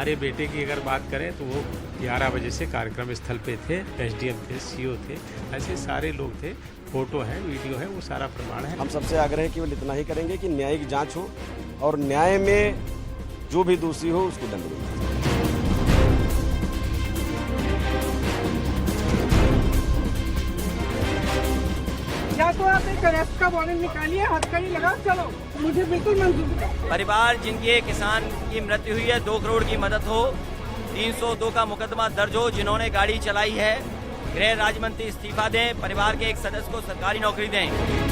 हमारे बेटे की अगर बात करें तो वो 11 बजे से कार्यक्रम स्थल पे थे, एसडीएम थे, सीओ थे, ऐसे सारे लोग थे। फोटो है, वीडियो है, वो सारा प्रमाण है। हम सबसे आग्रह है केवल इतना ही करेंगे कि न्यायिक जांच हो और न्याय में जो भी दोषी हो उसको दंड मिले। या तो आप एक अरेस्ट का वारंट निकालिए, हथकड़ी लगा, चलो, मुझे बिल्कुल मंजूर है। परिवार जिनके किसान की मृत्यु हुई है 2 करोड़ की मदद हो, 302 का मुकदमा दर्ज हो, जिन्होंने गाड़ी चलाई है, गृह राज्य मंत्री इस्तीफा दें, परिवार के एक सदस्य को सरकारी नौकरी दें।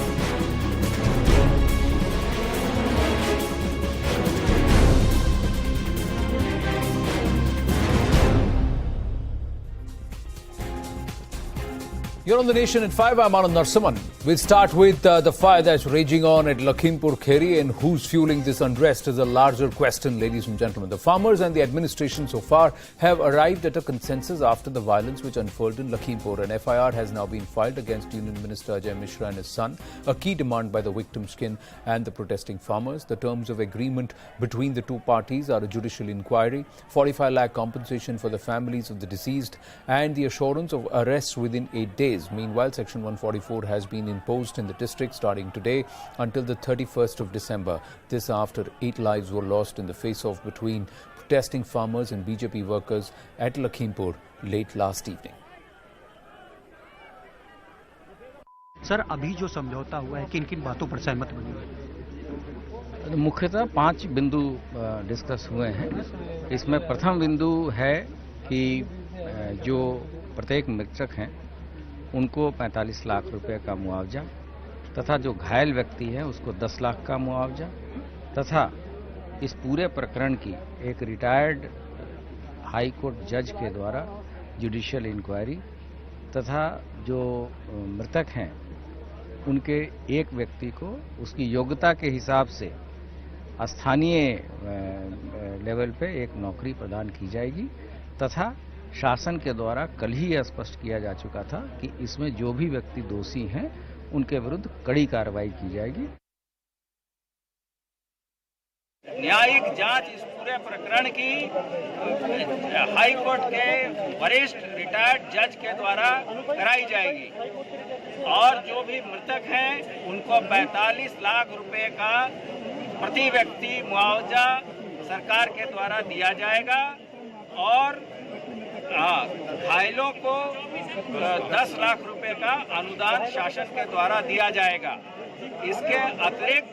You're on The Nation at 5. I'm Anand Narsiman. We'll start with the fire that's raging on at Lakhimpur Kheri, and who's fueling this unrest is a larger question, ladies and gentlemen. The farmers and the administration so far have arrived at a consensus after the violence which unfurled in Lakhimpur. An FIR has now been filed against Union Minister Ajay Mishra and his son, a key demand by the victim's kin and the protesting farmers. The terms of agreement between the two parties are a judicial inquiry, 45 lakh compensation for the families of the deceased, and the assurance of arrests within 8 days. Meanwhile, Section 144 has been imposed in the district starting today until the 31st of December. This after 8 lives were lost in the face-off between protesting farmers and BJP workers at Lakhimpur late last evening. Sir, अभी जो समझौता हुआ है किन किन बातों पर सहमत बनी? मुख्यतः 5 बिंदु डिस्कस हुए हैं। इसमें प्रथम बिंदु है कि जो प्रत्येक मृतक हैं उनको 45 लाख रुपए का मुआवजा तथा जो घायल व्यक्ति है उसको 10 लाख का मुआवजा तथा इस पूरे प्रकरण की एक रिटायर्ड हाई कोर्ट जज के द्वारा जुडिशियल इंक्वायरी तथा जो मृतक हैं उनके एक व्यक्ति को उसकी योग्यता के हिसाब से स्थानीय लेवल पे एक नौकरी प्रदान की जाएगी तथा शासन के द्वारा कल ही यह स्पष्ट किया जा चुका था कि इसमें जो भी व्यक्ति दोषी हैं उनके विरुद्ध कड़ी कार्रवाई की जाएगी। न्यायिक जांच इस पूरे प्रकरण की हाई कोर्ट के वरिष्ठ रिटायर्ड जज के द्वारा कराई जाएगी और जो भी मृतक हैं उनको 45 लाख रुपए का प्रति व्यक्ति मुआवजा सरकार के द्वारा दिया जाएगा और घायलों को 10 लाख रुपए का अनुदान शासन के द्वारा दिया जाएगा। इसके अतिरिक्त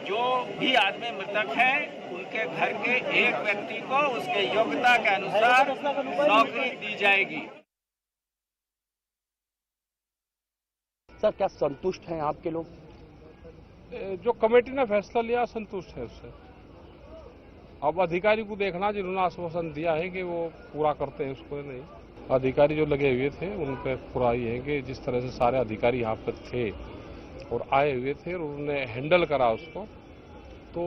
जो भी आदमी मृतक हैं उनके घर के एक व्यक्ति को उसके योग्यता के अनुसार नौकरी दी जाएगी। सर, क्या संतुष्ट हैं आपके लोग? जो कमेटी ने फैसला लिया संतुष्ट है उससे। अब अधिकारी को देखना, जिन्होंने आश्वासन दिया है कि वो पूरा करते हैं उसको नहीं। अधिकारी जो लगे हुए थे उन पर पूरा ये है कि जिस तरह से सारे अधिकारी यहाँ पर थे और आए हुए थे और उन्होंने हैंडल करा उसको, तो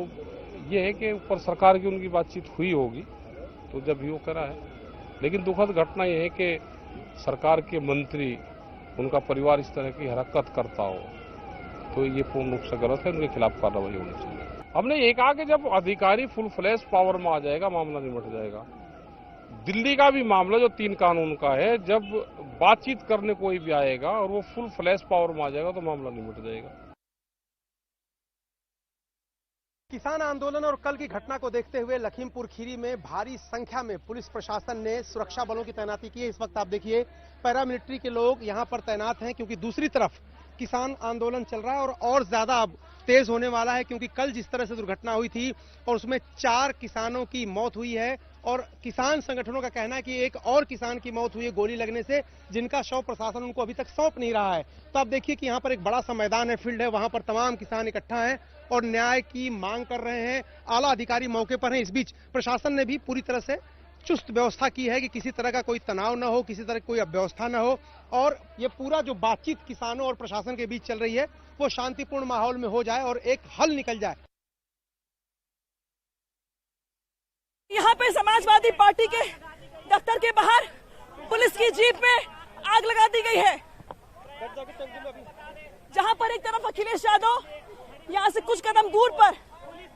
ये है कि ऊपर सरकार की उनकी बातचीत हुई होगी तो जब भी वो करा है। लेकिन दुखद घटना ये है कि सरकार के मंत्री, उनका परिवार इस तरह की हरकत करता हो तो ये पूर्ण रूप से गलत है, उनके खिलाफ कार्रवाई होनी चाहिए। हमने ये कहा कि जब अधिकारी फुल फ्लैश पावर में आ जाएगा मामला निपट जाएगा। दिल्ली का भी मामला जो 3 कानून का है, जब बातचीत करने कोई भी आएगा और वो फुल फ्लैश पावर में आ जाएगा तो मामला निपट जाएगा। किसान आंदोलन और कल की घटना को देखते हुए लखीमपुर खीरी में भारी संख्या में पुलिस प्रशासन ने सुरक्षा बलों की तैनाती की है। इस वक्त आप देखिए पैरामिलिट्री के लोग यहां पर तैनात हैं क्योंकि दूसरी तरफ किसान आंदोलन चल रहा है और ज्यादा अब तेज होने वाला है क्योंकि कल जिस तरह से दुर्घटना हुई थी और उसमें 4 किसानों की मौत हुई है और किसान संगठनों का कहना है कि एक और किसान की मौत हुई है गोली लगने से, जिनका शव प्रशासन उनको अभी तक सौंप नहीं रहा है। तो आप देखिए कि यहाँ पर एक बड़ा सा मैदान है, फील्ड है, वहां पर तमाम किसान इकट्ठा हैं और न्याय की मांग कर रहे हैं। आला अधिकारी मौके पर हैं। इस बीच प्रशासन ने भी पूरी तरह से चुस्त व्यवस्था की है कि किसी तरह का कोई तनाव न हो, किसी तरह की कोई अव्यवस्था न हो और ये पूरा जो बातचीत किसानों और प्रशासन के बीच चल रही है वो शांतिपूर्ण माहौल में हो जाए और एक हल निकल जाए। यहाँ पे समाजवादी पार्टी के दफ्तर के बाहर पुलिस की जीप में आग लगा दी गई है, जहाँ पर एक तरफ अखिलेश यादव यहाँ से कुछ कदम दूर पर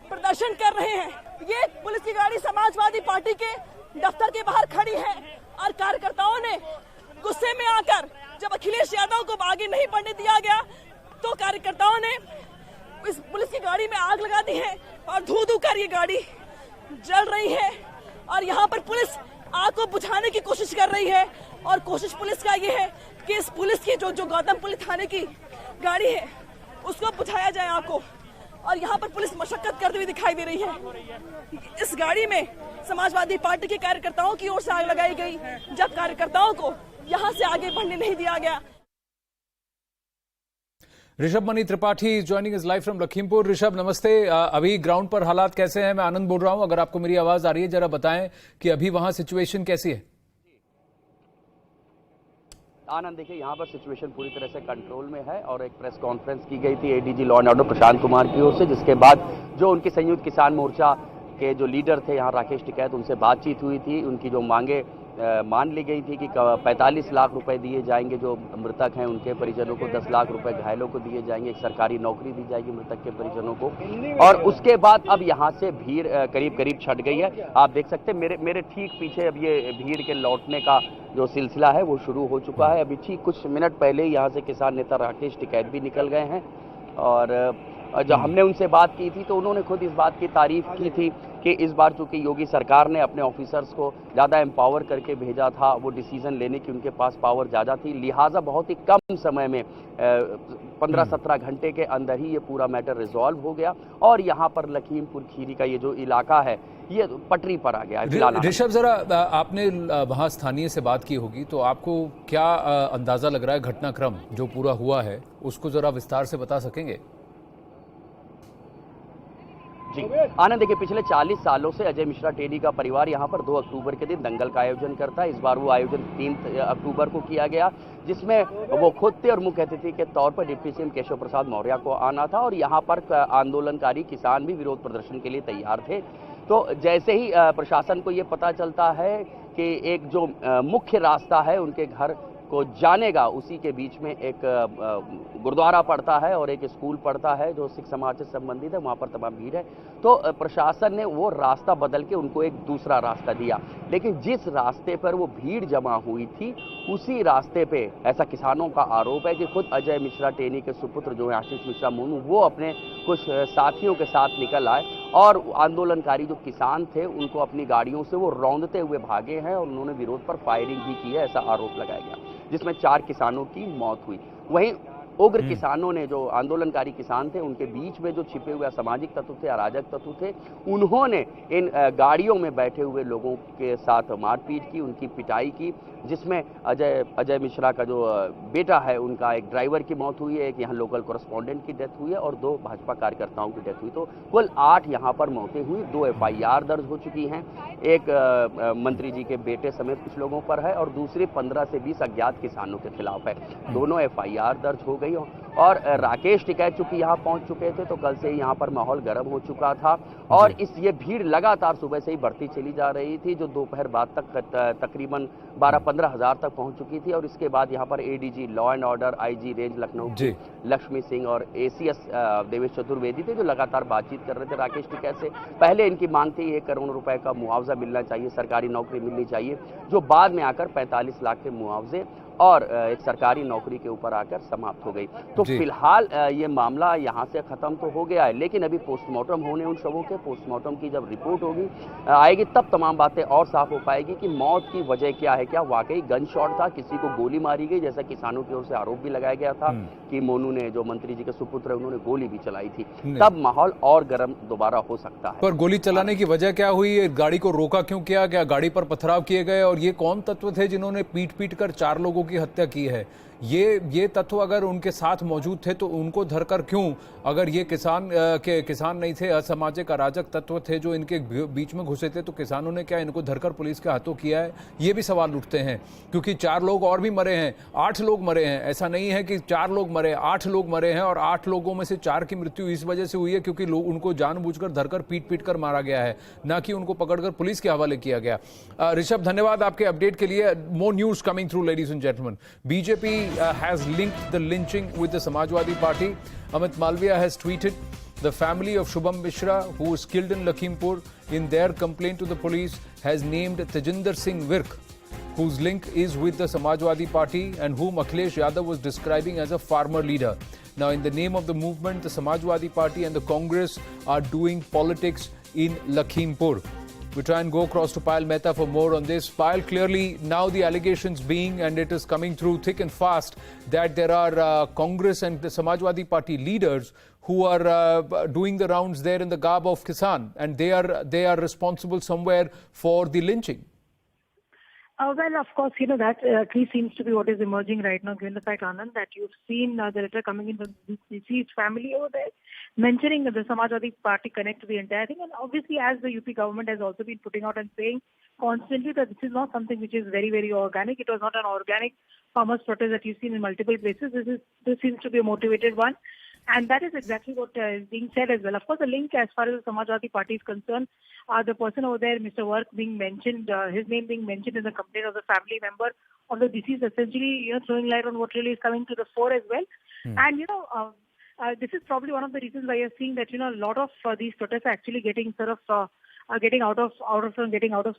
प्रदर्शन कर रहे हैं ये पुलिस की गाड़ी समाजवादी पार्टी के दफ्तर के बाहर खड़ी है और कार्यकर्ताओं ने गुस्से में आकर जब अखिलेश यादव को आगे नहीं बढ़ने दिया गया तो कार्यकर्ताओं ने इस पुलिस की गाड़ी में आग लगा दी है और धू धू कर ये गाड़ी जल रही है और यहाँ पर पुलिस आग को बुझाने की कोशिश कर रही है और कोशिश पुलिस का ये है कि इस पुलिस की जो गौतम पुलिस थाने की गाड़ी है उसको बुझाया जाए आग को और यहाँ पर पुलिस मशक्कत करती हुई दिखाई दे रही है। इस गाड़ी में समाजवादी पार्टी के कार्यकर्ताओं की ओर से आग लगाई गई जब कार्यकर्ताओं को यहाँ से आगे बढ़ने नहीं दिया गया। Rishabh Mani Tripathi joining is live from Lakhimpur. Rishabh नमस्ते। अभी ग्राउंड पर हालात कैसे हैं? मैं आनंद बोल रहा हूं। अगर आपको मेरी आवाज आ रही है जरा बताएं कि अभी वहां सिचुएशन कैसी है। आनंद, देखिए यहाँ पर सिचुएशन पूरी तरह से कंट्रोल में है और एक प्रेस कॉन्फ्रेंस की गई थी ADG law and order Prashant Kumar की ओर से, जिसके बाद जो उनके संयुक्त किसान मोर्चा के जो लीडर थे यहाँ राकेश टिकैत, उनसे बातचीत हुई थी। उनकी जो मांगे मान ली गई थी कि 45 लाख रुपए दिए जाएंगे जो मृतक हैं उनके परिजनों को, 10 लाख रुपए घायलों को दिए जाएंगे, एक सरकारी नौकरी दी जाएगी मृतक के परिजनों को। और उसके बाद अब यहाँ से भीड़ करीब करीब छट गई है। आप देख सकते हैं मेरे ठीक पीछे अब ये भीड़ के लौटने का जो सिलसिला है वो शुरू हो चुका है। अभी ठीक कुछ मिनट पहले ही यहाँ से किसान नेता राकेश टिकैत भी निकल गए हैं और जब हमने उनसे बात की थी तो उन्होंने खुद इस बात की तारीफ की थी कि इस बार चूंकि योगी सरकार ने अपने ऑफिसर्स को ज़्यादा एम्पावर करके भेजा था, वो डिसीजन लेने की उनके पास पावर ज़्यादा थी, लिहाजा बहुत ही कम समय में 15-17 घंटे के अंदर ही ये पूरा मैटर रिजॉल्व हो गया और यहाँ पर लखीमपुर खीरी का ये जो इलाका है ये पटरी पर आ गया। ऋषभ, जरा आपने वहाँ स्थानीय से बात की होगी तो आपको क्या अंदाजा लग रहा है घटनाक्रम जो पूरा हुआ है उसको जरा विस्तार से बता सकेंगे? जी आनंद, देखिए पिछले 40 सालों से अजय मिश्रा टेनी का परिवार यहाँ पर 2 अक्टूबर के दिन दंगल का आयोजन करता है। इस बार वो आयोजन 3 अक्टूबर को किया गया, जिसमें वो खुद थे और मुख्य अतिथि के तौर पर डिप्टी सीएम केशव प्रसाद मौर्य को आना था और यहाँ पर आंदोलनकारी किसान भी विरोध प्रदर्शन के लिए तैयार थे। तो जैसे ही प्रशासन को ये पता चलता है कि एक जो मुख्य रास्ता है उनके घर को जाने का, उसी के बीच में एक गुरुद्वारा पड़ता है और एक स्कूल पड़ता है जो सिख समाज से संबंधित है, वहाँ पर तमाम भीड़ है। तो प्रशासन ने वो रास्ता बदल के उनको एक दूसरा रास्ता दिया, लेकिन जिस रास्ते पर वो भीड़ जमा हुई थी उसी रास्ते पे ऐसा किसानों का आरोप है कि खुद अजय मिश्रा टेनी के सुपुत्र जो है आशीष मिश्रा मोनू, वो अपने कुछ साथियों के साथ निकल आए और आंदोलनकारी जो किसान थे उनको अपनी गाड़ियों से वो रौंदते हुए भागे हैं और उन्होंने विरोध पर फायरिंग भी की है, ऐसा आरोप लगाया गया, जिसमें 4 किसानों की मौत हुई। वहीं उग्र किसानों ने, जो आंदोलनकारी किसान थे, उनके बीच में जो छिपे हुए असामाजिक तत्व थे, अराजक तत्व थे, उन्होंने इन गाड़ियों में बैठे हुए लोगों के साथ मारपीट की, उनकी पिटाई की, जिसमें अजय मिश्रा का जो बेटा है उनका एक ड्राइवर की मौत हुई है, एक यहाँ लोकल कॉरेस्पॉन्डेंट की डेथ हुई है और 2 भाजपा कार्यकर्ताओं की डेथ हुई। तो कुल 8 यहाँ पर मौतें हुई, 2 FIR दर्ज हो चुकी हैं, एक मंत्री जी के बेटे समेत कुछ लोगों पर है और दूसरी 15 से 20 अज्ञात किसानों के खिलाफ है। दोनों FIR दर्ज हो गई और राकेश टिकैत चूंकि यहाँ पहुंच चुके थे तो कल से ही यहाँ पर माहौल गर्म हो चुका था और ये भीड़ लगातार सुबह से ही बढ़ती चली जा रही थी, जो दोपहर बाद तक तकरीबन 12-15 हज़ार तक पहुंच चुकी थी। और इसके बाद यहाँ पर ADG law and order, IG range Lucknow Lakshmi Singh और ACS देवेश चतुर्वेदी थे, जो लगातार बातचीत कर रहे थे राकेश टिकैत से। पहले इनकी मांग थी 1 करोड़ रुपए का मुआवजा मिलना चाहिए, सरकारी नौकरी मिलनी चाहिए, जो बाद में आकर 45 लाख के मुआवजे और एक सरकारी नौकरी के ऊपर आकर समाप्त हो गई। तो फिलहाल ये मामला यहाँ से खत्म तो हो गया है, लेकिन अभी पोस्टमार्टम होने उन शवों के, पोस्टमार्टम की जब रिपोर्ट होगी आएगी तब तमाम बातें और साफ हो पाएगी कि मौत की वजह क्या है। क्या वाकई गन शॉट था, किसी को गोली मारी गई, जैसा किसानों की ओर से आरोप भी लगाया गया था कि मोनू ने, जो मंत्री जी के सुपुत्र है, उन्होंने गोली भी चलाई थी, तब माहौल और गर्म दोबारा हो सकता है। पर गोली चलाने की वजह क्या हुई? गाड़ी को रोका क्यों किया? क्या गाड़ी पर पथराव किए गए? और ये कौन तत्व थे जिन्होंने पीट कर 4 लोगों की हत्या की है? ये तत्व अगर उनके साथ मौजूद थे तो उनको धरकर क्यों? अगर ये किसान नहीं थे, असामाजिक अराजक तत्व थे जो इनके बीच में घुसे थे, तो किसानों ने क्या इनको धरकर पुलिस के हाथों किया है? ये भी सवाल उठते हैं, क्योंकि 4 लोग और भी मरे हैं, 8 लोग मरे हैं। ऐसा नहीं है कि 4 लोग मरे, 8 लोग मरे हैं और 8 लोगों में से 4 की मृत्यु इस वजह से हुई है क्योंकि लोग उनको जानबूझकर धरकर पीट कर मारा गया है, ना कि उनको पकड़कर पुलिस के हवाले किया गया। ऋषभ, धन्यवाद आपके अपडेट के लिए। मोर news coming through, ladies and gentleman. BJP has linked the lynching with the Samajwadi Party. Amit Malviya has tweeted The family of Shubham Mishra, who was killed in Lakhimpur, in their complaint to the police, has named Tejinder Singh Virk, whose link is with the Samajwadi Party and whom Akhilesh Yadav was describing as a farmer leader. Now, in the name of the movement, the Samajwadi Party and the Congress are doing politics in Lakhimpur. We try and go across to Payal Mehta for more on this. Payal, clearly now the allegations being, and it is coming through thick and fast, that there are Congress and the Samajwadi Party leaders who are doing the rounds there in the garb of Kisan, and they are responsible somewhere for the lynching. Well, of course, that at least seems to be what is emerging right now, given the fact, Anand, that you've seen the letter coming in from the deceased family over there, mentioning the Samajwadi Party connect to the entire thing. And obviously, as the UP government has also been putting out and saying constantly that this is not something which is very, very organic. It was not an organic farmers' protest that you've seen in multiple places. This seems to be a motivated one. And that is exactly what is being said as well. Of course, the link as far as the Samajwadi Party is concerned, the person over there, Mr. Virk, being mentioned, his name being mentioned in the complaint of the family member of the deceased, essentially, throwing light on what really is coming to the fore as well. And, this is probably one of the reasons why you're seeing that, a lot of these protests are actually getting sort of, getting out of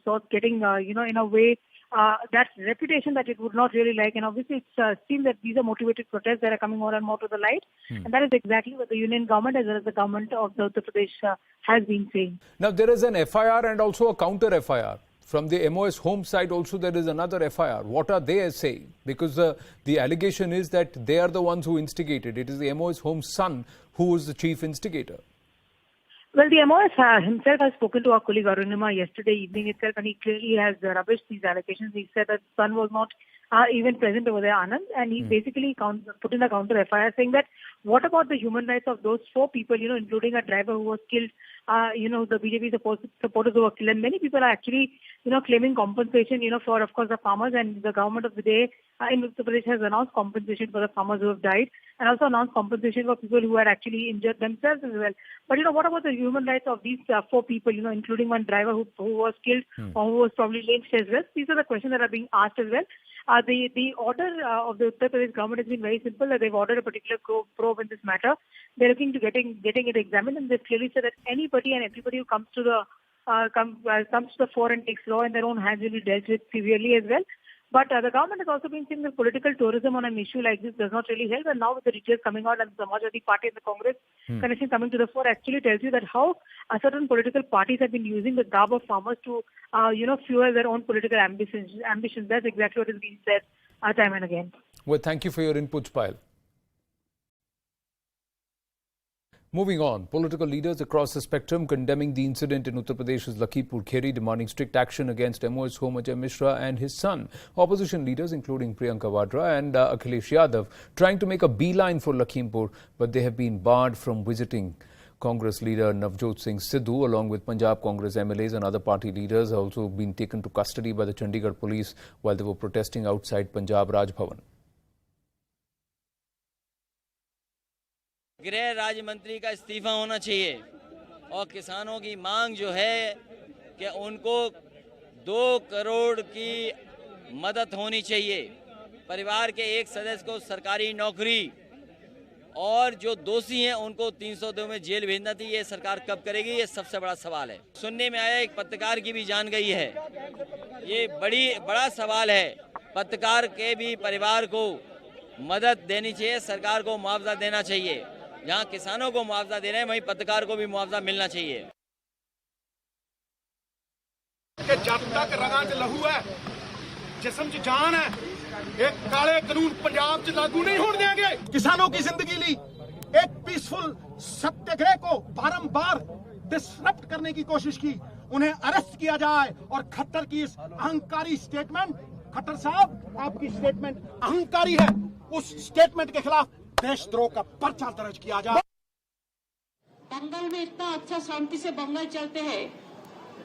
sorts, getting, in a way, that reputation that it would not really like. And obviously it's seen that these are motivated protests that are coming more and more to the light. And that is exactly what the union government as well as the government of the Uttar Pradesh has been saying. Now there is an FIR and also a counter FIR. From the MOS home side also there is another FIR. What are they saying? Because the allegation is that they are the ones who instigated. It is the MOS home son who was the chief instigator. Well, the MOS himself has spoken to our colleague Arunima yesterday evening itself, and he clearly has rubbished these allegations. He said that son was not even present over there, Anand, and he basically put in a counter FIR saying that what about the human rights of those 4 people, including a driver who was killed, the BJP supporters who were killed, and many people are actually, claiming compensation, for, of course, the farmers, and the government of the day in Uttar Pradesh has announced compensation for the farmers who have died, and also announced compensation for people who had actually injured themselves as well. But, what about the human rights of these 4 people, including one driver who was killed or who was probably lynched as well? These are the questions that are being asked as well. The order of the Uttar Pradesh government has been very simple. They've ordered a particular probe in this matter. They're looking to getting it examined, and they've clearly said that anybody and everybody who comes to the fore and takes law in their own hands will be dealt with severely as well. But the government has also been saying that political tourism on an issue like this does not really help. And now with the details coming out and the Samajwadi Party and the Congress connection coming to the fore actually tells you that how certain political parties have been using the garb of farmers to, fuel their own political ambitions. That's exactly what is being said time and again. Well, thank you for your inputs, Payal. Moving on, political leaders across the spectrum condemning the incident in Uttar Pradesh's Lakhimpur Kheri, demanding strict action against MOS home Ajay Mishra and his son. Opposition leaders including Priyanka Vadra and Akhilesh Yadav trying to make a beeline for Lakhimpur, but they have been barred from visiting. Congress leader Navjot Singh Sidhu along with Punjab Congress MLAs and other party leaders have also been taken to custody by the Chandigarh police while they were protesting outside Punjab Raj Bhavan. गृह राज्य मंत्री का इस्तीफा होना चाहिए और किसानों की मांग जो है कि उनको 2 करोड़ की मदद होनी चाहिए, परिवार के एक सदस्य को सरकारी नौकरी और जो दोषी हैं उनको 302 में जेल भेजना थी। ये सरकार कब करेगी, ये सबसे बड़ा सवाल है। सुनने में आया एक पत्रकार की भी जान गई है, ये बड़ा सवाल है। पत्रकार के भी परिवार को मदद देनी चाहिए, सरकार को मुआवजा देना चाहिए। जहां किसानों को मुआवजा दे रहे हैं वहीं पत्रकार को भी मुआवजा मिलना चाहिए। कि जब तक रगां च लहू है, जिस्म च जान है, एक काले कानून पंजाब च लागू नहीं होने देंगे। किसानों की जिंदगी ली एक पीसफुल सत्याग्रह को बारंबार डिसरप्ट करने की कोशिश की, उन्हें अरेस्ट किया जाए और खट्टर की इस अहंकारी स्टेटमेंट, खट्टर साहब आपकी स्टेटमेंट अहंकारी है, उस स्टेटमेंट के खिलाफ देशद्रोह का पर्चा दर्ज किया जाए। बंगाल में इतना अच्छा शांति से बंगाल चलते हैं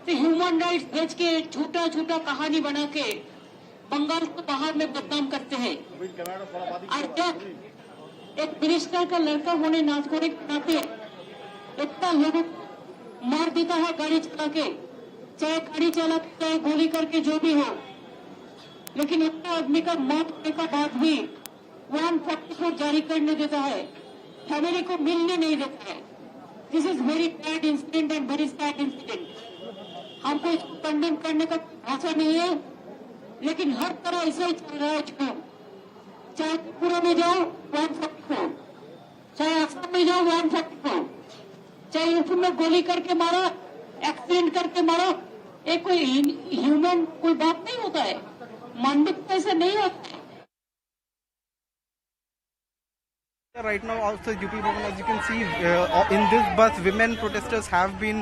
तो ह्यूमन राइट्स बेच के झूठा कहानी बना के बंगाल को बाहर में बदनाम करते हैं। और जब एक मिनिस्टर का लड़का होने नाते इतना लोगों मार देता है गाड़ी चला के, चाहे गाड़ी चला चाहे गोली करके जो भी हो, लेकिन उतना आदमी का मौत होने का बाद भी 144 जारी करने देता है, फैमिली को मिलने नहीं देता है। This is very bad incident and very sad incident. हमको इसको कंडेम करने का भाषा नहीं है, लेकिन हर तरह ऐसे ही चल रहा है चुनाव। चाहे त्रिपुरा में जाओ 144, चाहे असम में जाओ 144, चाहे यूपी में गोली करके मारो, एक्सीडेंट करके मारो, एक कोई ह्यूमन कोई बात नहीं होता है। मानविकता ऐसे नहीं होता है। Right now outside UP Bhavan, as you can see, in this bus, women protesters have been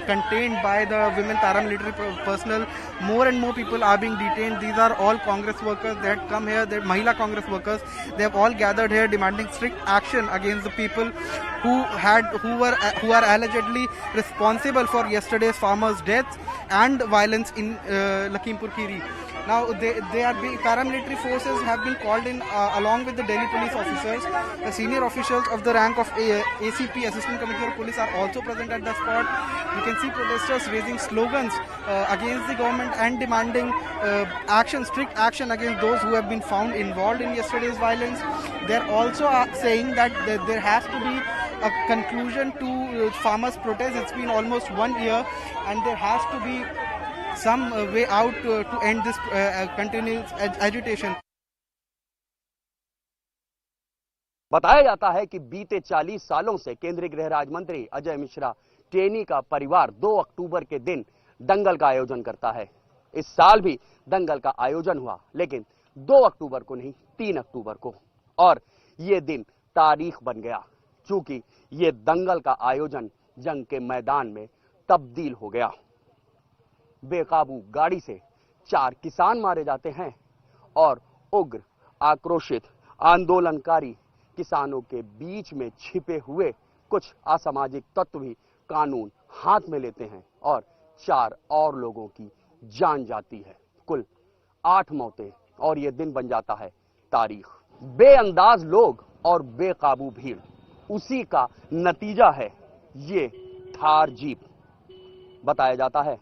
contained by the women paramilitary personnel. More and more people are being detained. These are all Congress workers. They had come here. They're Mahila Congress workers. They have all gathered here demanding strict action against the people who are allegedly responsible for yesterday's farmers' deaths and violence in Lakhimpur Kheri. Now, paramilitary forces have been called in along with the Delhi police officers. The senior officials of the rank of ACP, Assistant Commissioner of Police, are also present at the spot. You can see protesters raising slogans against the government and demanding strict action against those who have been found involved in yesterday's violence. They're also saying that there has to be a conclusion to farmers' protest. It's been almost 1 year, and there has to be some way out to end this continuous agitation. बताया जाता है कि बीते 40 सालों से केंद्रीय गृह राज्य मंत्री अजय मिश्रा टेनी का परिवार 2 अक्टूबर के दिन दंगल का आयोजन करता है। इस साल भी दंगल का आयोजन हुआ, लेकिन 2 अक्टूबर को नहीं, 3 अक्टूबर को। और ये दिन तारीख बन गया, चूंकि ये दंगल का आयोजन जंग के मैदान में तब्दील हो गया। बेकाबू गाड़ी से 4 किसान मारे जाते हैं और उग्र आक्रोशित आंदोलनकारी किसानों के बीच में छिपे हुए कुछ असामाजिक तत्व भी कानून हाथ में लेते हैं और 4 और लोगों की जान जाती है। कुल 8 मौतें, और यह दिन बन जाता है तारीख। बेअंदाज लोग और बेकाबू भीड़, उसी का नतीजा है ये थार जीप। बताया जाता है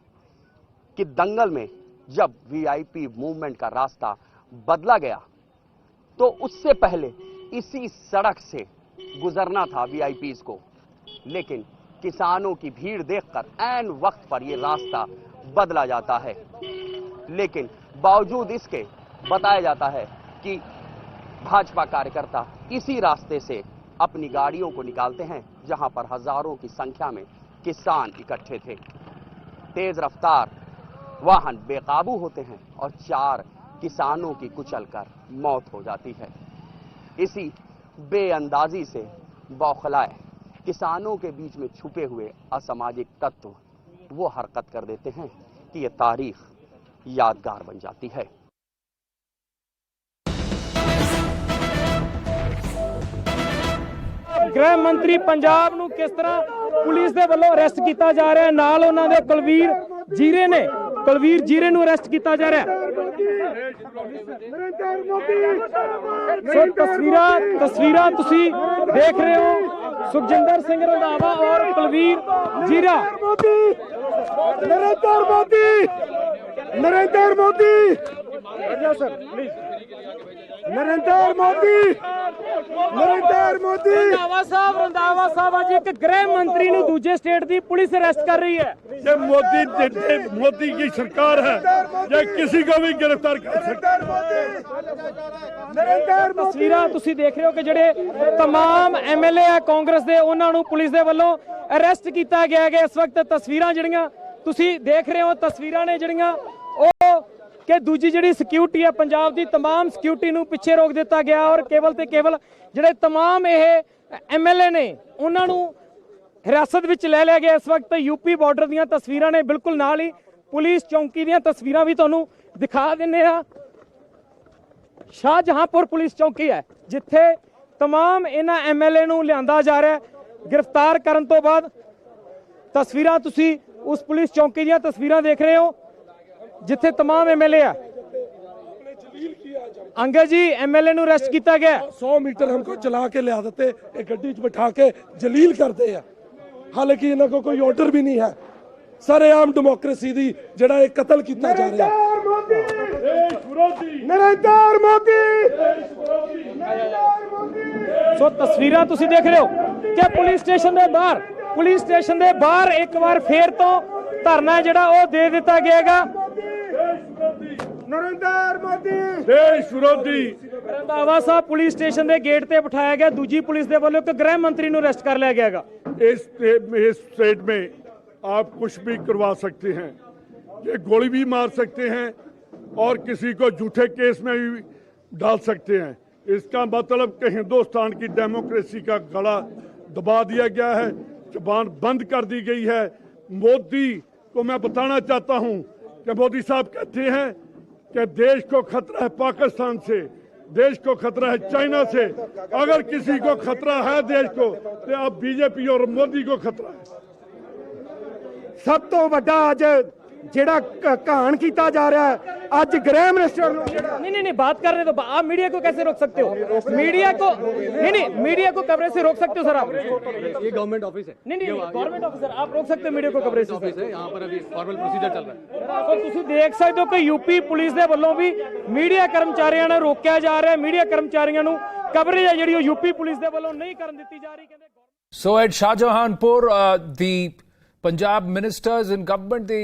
कि दंगल में जब वीआईपी मूवमेंट का रास्ता बदला गया तो उससे पहले इसी सड़क से गुजरना था वीआईपीज को, लेकिन किसानों की भीड़ देखकर ऐन वक्त पर यह रास्ता बदला जाता है। लेकिन बावजूद इसके बताया जाता है कि भाजपा कार्यकर्ता इसी रास्ते से अपनी गाड़ियों को निकालते हैं जहां पर हजारों की संख्या में किसान इकट्ठे थे। तेज रफ्तार वाहन बेकाबू होते हैं और 4 किसानों की कुचलकर मौत हो जाती है। इसी बेअंदाजी से बौखलाए किसानों के बीच में छुपे हुए असामाजिक तत्व वो हरकत कर देते हैं कि ये तारीख यादगार बन जाती है। गृह मंत्री पंजाब ਨੂੰ ਕਿਸ ਤਰ੍ਹਾਂ ਪੁਲਿਸ ਦੇ ਵੱਲੋਂ ਅਰੈਸਟ ਕੀਤਾ ਜਾ ਰਿਹਾ ਹੈ, ਨਾਲ ਉਹਨਾਂ ਦੇ ਕੁਲਵੀਰ ਜੀਰੇ ਨੂੰ ਅਰੈਸਟ ਕੀਤਾ ਜਾ ਰਿਹਾ ਹੈ। ਸੋ ਤਸਵੀਰਾਂ ਤੁਸੀਂ ਦੇਖ ਰਹੇ ਹੋ, ਸੁਖਜਿੰਦਰ ਸਿੰਘ ਰੰਧਾਵਾ ਔਰ ਕੁਲਵੀਰ ਜੀਰਾ। नरेंद्र मोदी ਰੰਧਾਵਾ ਸਾਹਿਬ ਅੱਜ ਇੱਕ ਗ੍ਰਹਿ ਮੰਤਰੀ ਨੂੰ ਦੂਜੇ ਸਟੇਟ ਦੀ ਪੁਲਿਸ ਅਰੈਸਟ कर रही है। ये मोदी की सरकार है, ये किसी को भी गिरफ्तार कर सकता है। ਤਸਵੀਰਾਂ ਤੁਸੀਂ ਦੇਖ ਰਹੇ ਹੋ ਕਿ ਜਿਹੜੇ तमाम ਐਮਐਲਏ ਆ ਕਾਂਗਰਸ ਦੇ, ਉਹਨਾਂ ਨੂੰ ਪੁਲਿਸ ਦੇ ਵੱਲੋਂ ਅਰੈਸਟ ਕੀਤਾ ਗਿਆ ਹੈ। ਇਸ ਵਕਤ ਤਸਵੀਰਾਂ ਜਿਹੜੀਆਂ ਤੁਸੀਂ ਦੇਖ ਰਹੇ ਹੋ, ਤਸਵੀਰਾਂ ਨੇ ਜਿਹੜੀਆਂ ਉਹ ਕਿ ਦੂਜੀ ਜਿਹੜੀ ਸਿਕਿਉਰਿਟੀ ਹੈ ਪੰਜਾਬ ਦੀ, तमाम ਸਿਕਿਉਰਿਟੀ ਨੂੰ ਪਿੱਛੇ ਰੋਕ ਦਿੱਤਾ ਗਿਆ ਔਰ ਕੇਵਲ ਤੇ ਕੇਵਲ ਜਿਹੜੇ तमाम ਇਹ ਐਮਐਲਏ ਨੇ ਉਹਨਾਂ ਨੂੰ ਹਿਰਾਸਤ ਵਿੱਚ ਲੈ ਲਿਆ ਗਿਆ। ਇਸ ਵਕਤ यूपी ਬਾਰਡਰ ਦੀਆਂ ਤਸਵੀਰਾਂ ਨੇ, ਬਿਲਕੁਲ ਨਾਲ ਹੀ ਪੁਲਿਸ ਚੌਂਕੀ ਦੀਆਂ ਤਸਵੀਰਾਂ ਵੀ ਤੁਹਾਨੂੰ ਦਿਖਾ ਦਿੰਨੇ ਆ। शाहजहांपुर पुलिस चौकी है जिथे तमाम इन्हां एमएलए नूं लिआंदा जा रहा है गिरफ्तार करन तो बाद। तस्वीरां तुसीं उस पुलिस चौकी दीयां तस्वीरां देख रहे हो जिथे तमाम एमएलए है। अंगद जी एमएलए नूं अरेस्ट किया गया। 100 मीटर हमको चला के लिया देते, एक गड्डी च बिठा के जलील करते हैं, हालांकि इन्हां को कोई ऑर्डर भी नहीं है। सरेआम डेमोक्रेसी दी जिहड़ा एक कतल किया जा रहा है। नरेंद्र मोदी सो तस्वीरां तुसीं देख रहे हो कि पुलिस स्टेशन के बाहर ਪੁਲਿਸ ਸਟੇਸ਼ਨ ਦੇ ਬਾਹਰ ਇੱਕ ਵਾਰ ਫੇਰ ਤੋਂ ਧਰਨਾ ਜਿਹੜਾ ਉਹ ਦੇ ਦਿੱਤਾ ਗਿਆਗਾ। ਨਰਿੰਦਰ ਮੋਦੀ ਦੇਸ਼ ਵਿਰੋਧੀ ਰੰਧਾਵਾ ਸਾਹਿਬ ਪੁਲਿਸ ਸਟੇਸ਼ਨ ਦੇ ਗੇਟ ਤੇ ਬਿਠਾਇਆ ਗਿਆ, ਦੂਜੀ ਪੁਲਿਸ ਦੇ ਵੱਲੋਂ ਇੱਕ ਗ੍ਰਹਿ ਮੰਤਰੀ ਨੂੰ ਅਰੈਸਟ ਕਰ ਲਿਆ ਗਿਆਗਾ। इस स्टेट में आप कुछ भी करवा सकते हैं, ये गोली भी मार सकते हैं और किसी को झूठे केस में भी डाल सकते हैं। इसका मतलब कि हिंदुस्तान की डेमोक्रेसी का गला दबा दिया गया है, जुबान बंद कर दी गई है। मोदी को मैं बताना चाहता हूं कि मोदी साहब कहते हैं कि देश को खतरा है पाकिस्तान से, देश को खतरा है चाइना से। अगर किसी को खतरा है देश को तो अब बीजेपी और मोदी को खतरा है। सब तो बड़ा अज ਜਿਹੜਾ कहान किया जा रहा है, आज गृह मिनिस्टर नहीं बात कर रहे तो आप मीडिया को कैसे रोक सकते हो? मीडिया को नहीं मीडिया को कवरेज से रोक सकते हो सर आप? ये गवर्नमेंट ऑफिस है। नहीं गवर्नमेंट ऑफिसर आप रोक सकते हो मीडिया को कवरेज ऑफिस है, यहाँ पर अभी फॉर्मल प्रोसीजर चल रहा है। तो ਤੁਸੀਂ ਦੇਖ ਸਕਦੇ ਹੋ ਕਿ यूपी पुलिस ਦੇ ਵੱਲੋਂ ਵੀ ਮੀਡੀਆ ਕਰਮਚਾਰੀਆਂ ਨੂੰ ਰੋਕਿਆ ਜਾ ਰਿਹਾ ਹੈ। ਮੀਡੀਆ ਕਰਮਚਾਰੀਆਂ ਨੂੰ ਕਵਰੇਜ ਹੈ ਜਿਹੜੀ ਉਹ यूपी ਪੁਲਿਸ ਦੇ ਵੱਲੋਂ ਨਹੀਂ ਕਰਨ ਦਿੱਤੀ ਜਾ ਰਹੀ। So at Shahjahanpur, the Punjab ministers in government, the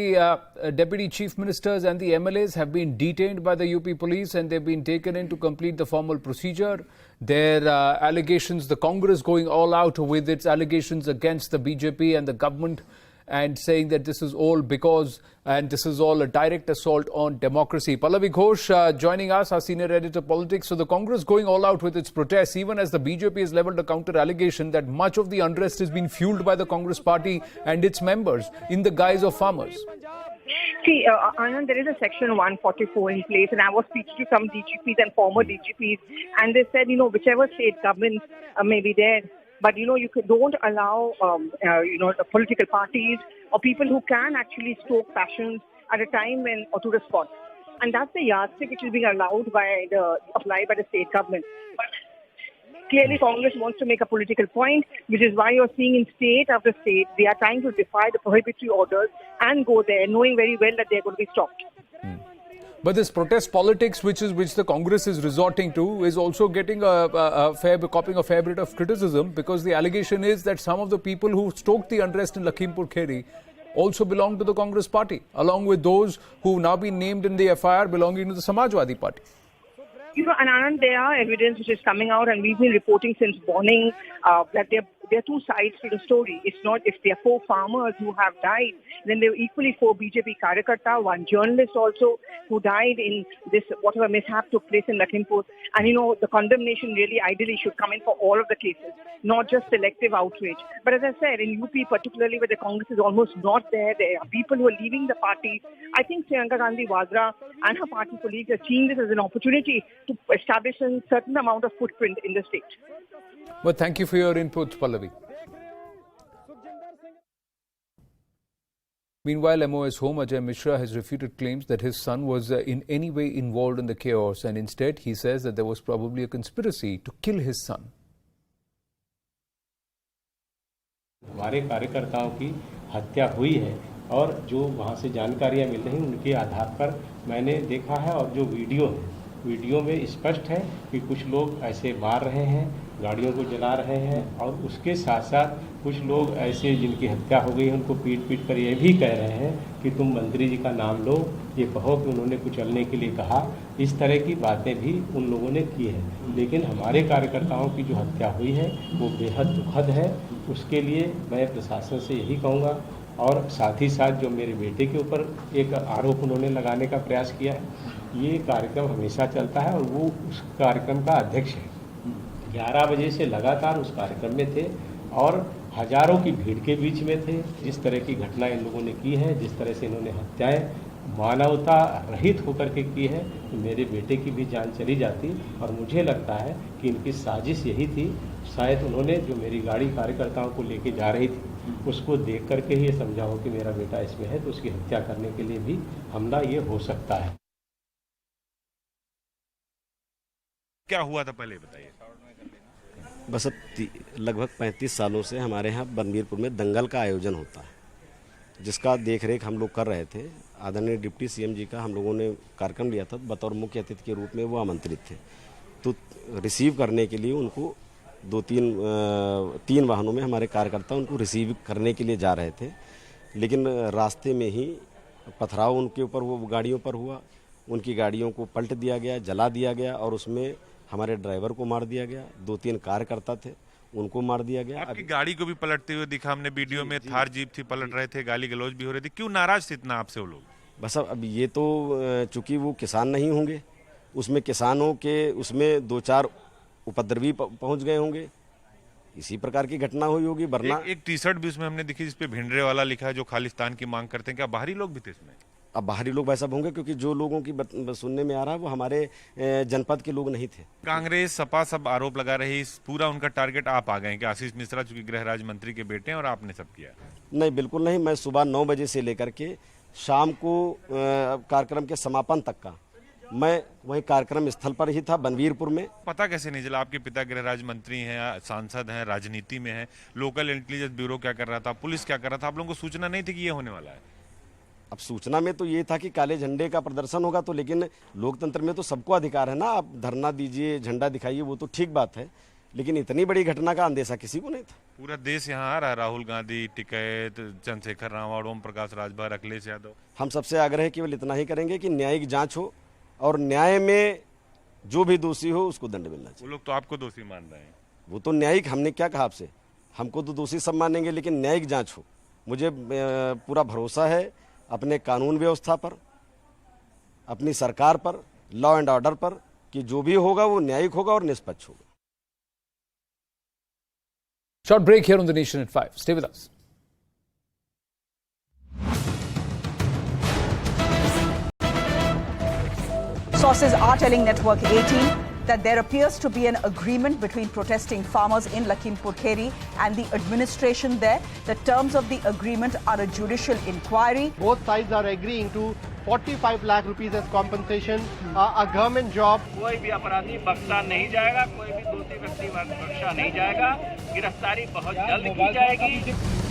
deputy chief ministers and the MLAs have been detained by the UP police and they've been taken in to complete the formal procedure. Their allegations, the Congress going all out with its allegations against the BJP and the government and saying that this is all because and this is all a direct assault on democracy. Pallavi Ghosh joining us, our senior editor politics. So the Congress going all out with its protests, even as the BJP has levelled a counter allegation that much of the unrest has been fueled by the Congress party and its members in the guise of farmers. See, Anand, there is a section 144 in place, and I was speaking to some DGPs and former DGPs, and they said, whichever state governments may be there, but you don't allow the political parties or people who can actually stoke passions at a time when or to respond, and that's the yardstick which is being applied by the state government. Clearly, Congress wants to make a political point, which is why you're seeing in state after state they are trying to defy the prohibitory orders and go there, knowing very well that they're going to be stopped. But this protest politics, which the Congress is resorting to, is also getting copying a fair bit of criticism, because the allegation is that some of the people who stoked the unrest in Lakhimpur Kheri also belong to the Congress party, along with those who've now been named in the FIR belonging to the Samajwadi Party. And Anand, there are evidence which is coming out, and we've been reporting since morning that there are two sides to the story. It's not if there are 4 farmers who have died, then there were equally 4 BJP Karyakarta, 1 journalist also who died in this whatever mishap took place in Lakhimpur. And the condemnation really ideally should come in for all of the cases, not just selective outrage. But as I said, in UP particularly, where the Congress is almost not there are people who are leaving the party. I think Priyanka Gandhi Vadra and her party colleagues are seeing this as an opportunity to establish a certain amount of footprint in the state. Well, thank you for your input, Pallavi. Meanwhile, MOS home Ajay Mishra has refuted claims that his son was in any way involved in the chaos, and instead he says that there was probably a conspiracy to kill his son. हमारे कार्यकर्ताओं की हत्या हुई है और जो वहाँ से जानकारियाँ मिल रही हैं उनके आधार पर मैंने देखा है, और जो वीडियो में स्पष्ट है कि कुछ लोग ऐसे मार रहे हैं, गाड़ियों को जला रहे हैं, और उसके साथ साथ कुछ लोग ऐसे जिनकी हत्या हो गई है उनको पीट कर ये भी कह रहे हैं कि तुम मंत्री जी का नाम लो, ये कहो कि उन्होंने कुचलने के लिए कहा। इस तरह की बातें भी उन लोगों ने की है। लेकिन हमारे कार्यकर्ताओं की जो हत्या हुई है वो बेहद दुखद है। उसके लिए मैं प्रशासन से यही कहूँगा, और साथ ही साथ जो मेरे बेटे के ऊपर एक आरोप उन्होंने लगाने का प्रयास किया है, ये कार्यक्रम हमेशा चलता है और वो उस कार्यक्रम का अध्यक्ष है। 11 बजे से लगातार उस कार्यक्रम में थे और हजारों की भीड़ के बीच में थे। जिस तरह की घटना इन लोगों ने की है, जिस तरह से इन्होंने हत्याएं मानवता रहित होकर के की है, तो मेरे बेटे की भी जान चली जाती। और मुझे लगता है कि इनकी साजिश यही थी। शायद उन्होंने जो मेरी गाड़ी कार्यकर्ताओं को लेके जा रही थी उसको देख करके ही ये समझा हो कि मेरा बेटा इसमें है, तो उसकी हत्या करने के लिए भी हमला ये हो सकता है। क्या हुआ था पहले बताइए। बस लगभग 35 सालों से हमारे यहाँ बनबीरपुर में दंगल का आयोजन होता है, जिसका देखरेख हम लोग कर रहे थे। आदरणीय डिप्टी सीएम जी का हम लोगों ने कार्यक्रम लिया था, बतौर मुख्य अतिथि के रूप में वो आमंत्रित थे। तो रिसीव करने के लिए उनको तीन वाहनों में हमारे कार्यकर्ता उनको रिसीव करने के लिए जा रहे थे, लेकिन रास्ते में ही पथराव उनके ऊपर वो गाड़ियों पर हुआ। उनकी गाड़ियों को पलट दिया गया, जला दिया गया और उसमें हमारे ड्राइवर को मार दिया गया। 2-3 कार्यकर्ता थे, उनको मार दिया गया। आपकी गाड़ी को भी पलटते हुए दिखा हमने वीडियो में, थार जीप थी, पलट रहे थे, गाली गलौज भी हो रही थी। क्यों नाराज थे इतना आपसे वो लोग? बस अब ये तो चूंकि वो किसान नहीं होंगे, उसमें किसानों के उसमें 2-4 उपद्रवी पहुंच गए होंगे, इसी प्रकार की घटना हुई होगी। वरना एक टी शर्ट भी उसमें हमने देखी जिसपे भिंडरे वाला लिखा है, जो खालिस्तान की मांग करते हैं। क्या बाहरी लोग भी थे इसमें? अब बाहरी लोग वैसा होंगे, क्योंकि जो लोगों की सुनने में आ रहा है वो हमारे जनपद के लोग नहीं थे। कांग्रेस सपा सब आरोप लगा रही, पूरा उनका टारगेट आप आ गए कि आशीष मिश्रा चूंकि गृह राज्य मंत्री के बेटे हैं और आपने सब किया। नहीं, बिल्कुल नहीं। मैं सुबह 9 बजे से लेकर के शाम को कार्यक्रम के समापन तक का मैं वही कार्यक्रम स्थल पर ही था, बनवीरपुर में। पता कैसे नहीं चला? आपके पिता गृह राज्य मंत्री हैं, सांसद हैं, राजनीति में हैं, लोकल इंटेलिजेंस ब्यूरो क्या कर रहा था, पुलिस क्या कर रहा था, आप लोगों को सूचना नहीं थी कि ये होने वाला है? अब सूचना में तो ये था कि काले झंडे का प्रदर्शन होगा, तो लेकिन लोकतंत्र में तो सबको अधिकार है ना, आप धरना दीजिए, झंडा दिखाइए, वो तो ठीक बात है, लेकिन इतनी बड़ी घटना का अंदेशा किसी को नहीं था। पूरा देश यहाँ आ रहा है, राहुल गांधी, टिकैत, चंद्रशेखर रावत, ओम प्रकाश राजभर, अखिलेश यादव। हम सबसे आग्रह केवल इतना ही करेंगे कि न्यायिक जांच हो और न्याय में जो भी दोषी हो उसको दंड मिलना चाहिए। वो लोग तो आपको दोषी मान रहे हैं। वो तो न्यायिक, हमने क्या कहा आपसे, हमको तो दोषी सब मानेंगे, लेकिन न्यायिक जांच हो। मुझे पूरा भरोसा है अपने कानून व्यवस्था पर, अपनी सरकार पर, लॉ एंड ऑर्डर पर, कि जो भी होगा वो न्यायिक होगा और निष्पक्ष होगा। Short break here on The Nation at 5. Stay with us. Sources are telling Network 18 that there appears to be an agreement between protesting farmers in Lakhimpur Kheri and the administration there. The terms of the agreement are a judicial inquiry. Both sides are agreeing to 45 lakh rupees as compensation, a government job. कोई भी अपराधी बख्शा नहीं जाएगा, कोई भी दोषी व्यक्ति बख्शा नहीं जाएगा। गिरफ्तारी बहुत जल्द की जाएगी।